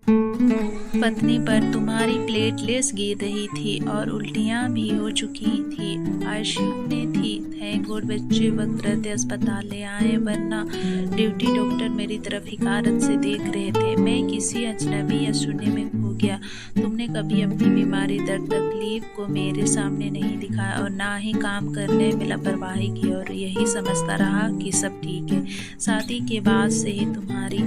पत्नी पर तुम्हारी प्लेटलेट्स गिर रही थी और उल्टियाँ भी हो चुकी थी। आईसीयू में थी। थैंक गॉड बच्चे वक्त रहते अस्पताल ले आए, वरना ड्यूटी डॉक्टर मेरी तरफ हिकारत से देख रहे थे। मैं किसी अजनबी या शून्य में खो गया। तुमने कभी अपनी बीमारी, दर्द, तकलीफ को मेरे सामने नहीं दिखाया और ना ही काम करने में लापरवाही की, और यही समझता रहा कि सब ठीक है। शादी के बाद से ही तुम्हारे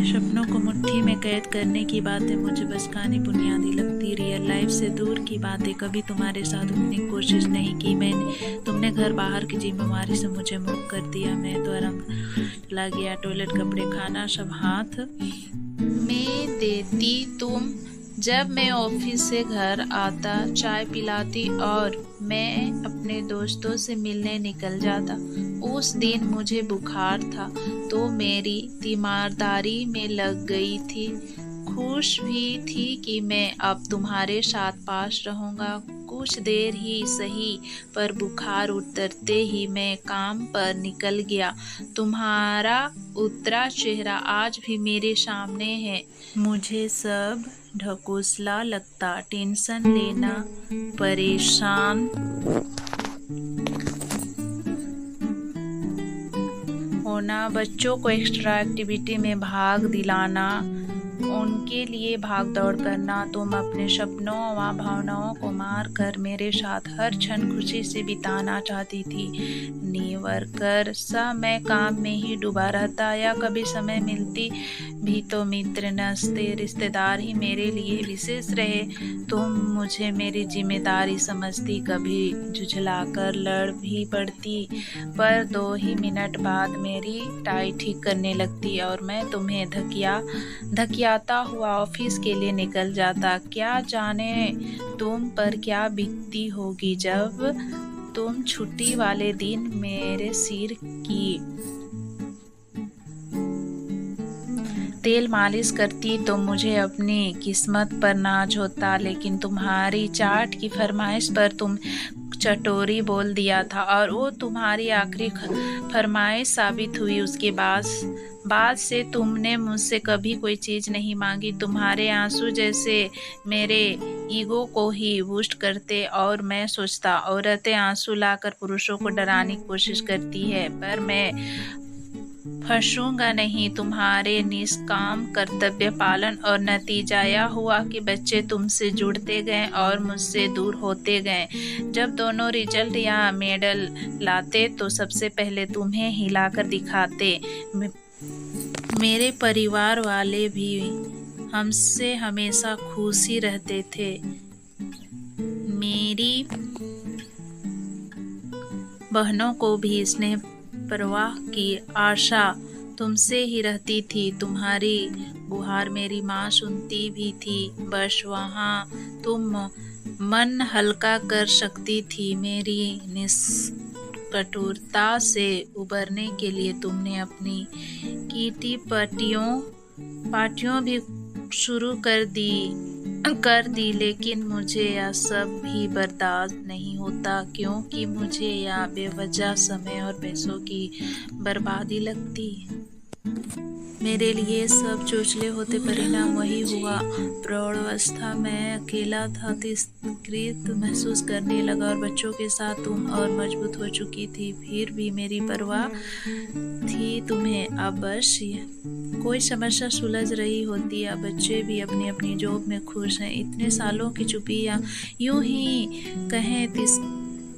सपनों को मुट्ठी में कैद करने की बातें मुझे बचकानी बुनियादी लगती। रियल लाइफ से दूर की बातें कभी तुम्हारे साथ उतनी कोशिश नहीं की मैंने। तुमने घर बाहर की जिम्मेवारी से मुझे मुक्त कर दिया। मैं तो आराम चला गया। टॉयलेट, कपड़े, खाना सब हाथ में देती तुम। जब मैं ऑफिस से घर आता, चाय पिलाती और मैं अपने दोस्तों से मिलने निकल जाता। उस दिन मुझे बुखार था तो मेरी तीमारदारी में लग गई थी। खुश भी थी कि मैं अब तुम्हारे साथ पास रहूँगा। कुछ देर ही सही, पर बुखार उतरते ही मैं काम पर निकल गया। तुम्हारा उतरा चेहरा आज भी मेरे सामने है। मुझे सब ढकोसला लगता, टेंशन लेना, परेशान होना, बच्चों को एक्स्ट्रा एक्टिविटी में भाग दिलाना, उनके लिए भाग दौड़ करना। तुम अपने सपनों व भावनाओं को मार कर मेरे साथ हर क्षण खुशी से बिताना चाहती थी। निवर्कर सा मैं काम में ही डूबा रहता, या कभी समय मिलती भी तो मित्र, नस्ते, रिश्तेदार ही मेरे लिए विशेष रहे। तुम मुझे मेरी जिम्मेदारी समझती, कभी झुझलाकर लड़ भी पड़ती, पर 2 ही मिनट बाद मेरी टाई ठीक करने लगती और मैं तुम्हें धकियाता हुआ ऑफिस के लिए निकल जाता। क्या जाने तुम पर क्या बीतती होगी जब तुम छुट्टी वाले दिन मेरे सिर की तेल मालिश करती तो मुझे अपनी किस्मत पर नाज होता। लेकिन तुम्हारी चाट की फरमाइश पर तुम चटोरी बोल दिया था और वो तुम्हारी आखिरी फरमाइश साबित हुई। उसके बाद से तुमने मुझसे कभी कोई चीज़ नहीं मांगी। तुम्हारे आंसू जैसे मेरे ईगो को ही बूस्ट करते, और मैं सोचता औरतें आंसू लाकर पुरुषों को डराने की कोशिश करती है, पर मैं फंसूंगा नहीं तुम्हारे निष्काम कर्तव्य पालन। और नतीजा यह हुआ कि बच्चे तुमसे जुड़ते गए और मुझसे दूर होते गए। जब दोनों रिजल्ट या मेडल लाते तो सबसे पहले तुम्हें हिलाकर दिखाते। मेरे परिवार वाले भी हमसे हमेशा खुश ही रहते थे। मेरी बहनों को भी स्नेह परवाह की आशा तुमसे ही रहती थी। तुम्हारी गुहार मेरी माँ सुनती भी थी, बस वहाँ तुम मन हल्का कर सकती थी। मेरी निष्कटुरता से उबरने के लिए तुमने अपनी किटी पार्टियों भी शुरू कर दी, लेकिन मुझे यह सब भी बर्दाश्त नहीं होता, क्योंकि मुझे यह बेवजह समय और पैसों की बर्बादी लगती। मेरे लिए सब चोचले होते, परिणाम वही हुआ। प्रौढ़ावस्था में अकेला था, तिरस्कृत महसूस करने लगा, और बच्चों के साथ तुम और मजबूत हो चुकी थी। फिर भी मेरी परवाह थी तुम्हें। अब बस कोई समस्या सुलझ रही होती। अब बच्चे भी अपनी अपनी जॉब में खुश हैं। इतने सालों की चुप्पी या यूं ही कहें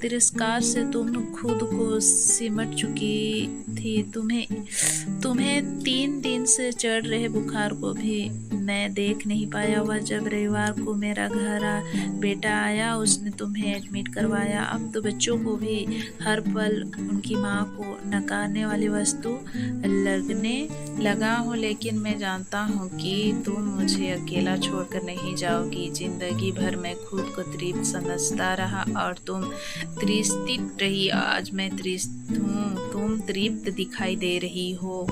तिरस्कार से तुम खुद को सिमट चुकी थी। तुम्हें 3 दिन से चढ़ रहे बुखार को भी मैं देख नहीं पाया हुआ। जब रविवार को मेरा बेटा आया, उसने तुम्हें एडमिट करवाया। अब तो बच्चों को भी हर पल उनकी माँ को नकारने वाली वस्तु लगने लगा हूँ। लेकिन मैं जानता हूँ कि तुम मुझे अकेला छोड़कर नहीं जाओगी। जिंदगी भर मैं खुद को तृप्त समझता रहा और तुम तृषित रही। आज मैं तृषित हूँ, तुम तृप्त दिखाई दे रही हो।